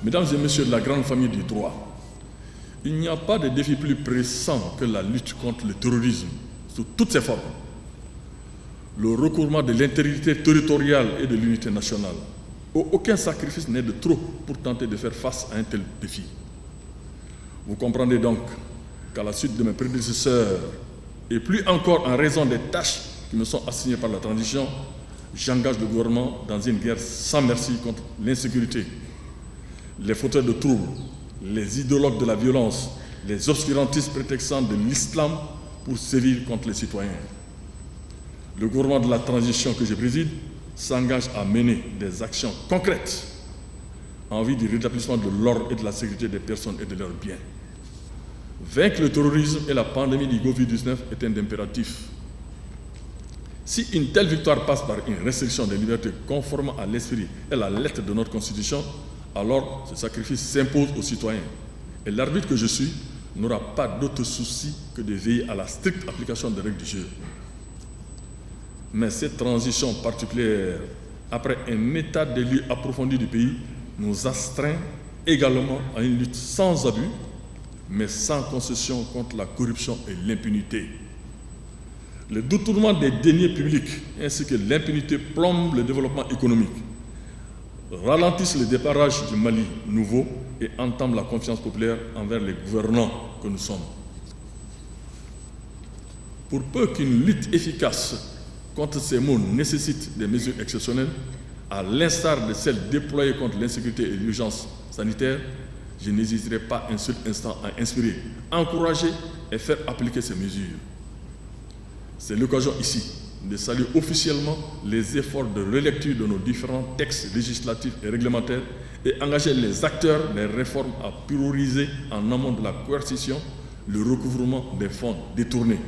Mesdames et messieurs de la grande famille du droit, il n'y a pas de défi plus pressant que la lutte contre le terrorisme sous toutes ses formes. Le recouvrement de l'intégrité territoriale et de l'unité nationale. Aucun sacrifice n'est de trop pour tenter de faire face à un tel défi. Vous comprendrez donc qu'à la suite de mes prédécesseurs, et plus encore en raison des tâches qui me sont assignées par la transition, j'engage le gouvernement dans une guerre sans merci contre l'insécurité, les fauteurs de troubles, les idéologues de la violence, les obscurantistes prétextant de l'islam pour sévir contre les citoyens. Le gouvernement de la transition que je préside s'engage à mener des actions concrètes en vue du rétablissement de l'ordre et de la sécurité des personnes et de leurs biens. Vaincre le terrorisme et la pandémie du Covid-19 est un impératif. Si une telle victoire passe par une restriction des libertés conformément à l'esprit et la lettre de notre Constitution, alors ce sacrifice s'impose aux citoyens. Et l'arbitre que je suis n'aura pas d'autre souci que de veiller à la stricte application des règles du jeu. Mais cette transition particulière, après un état des lieux approfondi du pays, nous astreint également à une lutte sans abus, mais sans concession contre la corruption et l'impunité. Le détournement des deniers publics ainsi que l'impunité plombent le développement économique, ralentissent le départage du Mali nouveau et entament la confiance populaire envers les gouvernants que nous sommes. Pour peu qu'une lutte efficace contre ces maux nécessite des mesures exceptionnelles, à l'instar de celles déployées contre l'insécurité et l'urgence sanitaire, je n'hésiterai pas un seul instant à inspirer, encourager et faire appliquer ces mesures. C'est l'occasion ici de saluer officiellement les efforts de relecture de nos différents textes législatifs et réglementaires et engager les acteurs des réformes à prioriser en amont de la coercition le recouvrement des fonds détournés.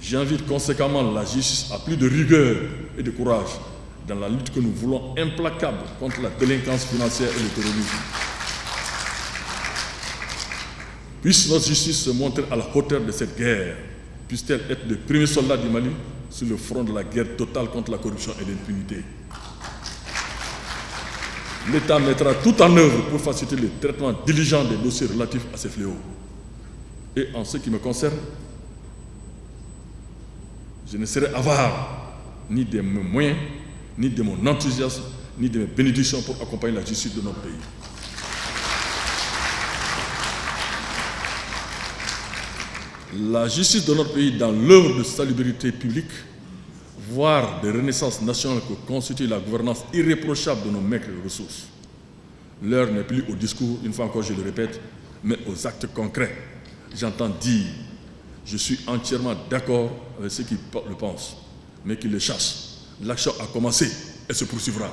J'invite conséquemment la justice à plus de rigueur et de courage dans la lutte que nous voulons implacable contre la délinquance financière et le terrorisme. Puisse notre justice se montrer à la hauteur de cette guerre, puisse-t-elle être le premier soldat du Mali sur le front de la guerre totale contre la corruption et l'impunité. L'État mettra tout en œuvre pour faciliter le traitement diligent des dossiers relatifs à ces fléaux. Et en ce qui me concerne, je ne serai avare ni de mes moyens, ni de mon enthousiasme, ni de mes bénédictions pour accompagner la justice de notre pays. La justice de notre pays dans l'œuvre de salubrité publique, voire de renaissance nationale que constitue la gouvernance irréprochable de nos maigres ressources. L'heure n'est plus au discours, une fois encore je le répète, mais aux actes concrets. J'entends dire, je suis entièrement d'accord avec ceux qui le pensent, mais qui le chassent. L'action a commencé et se poursuivra.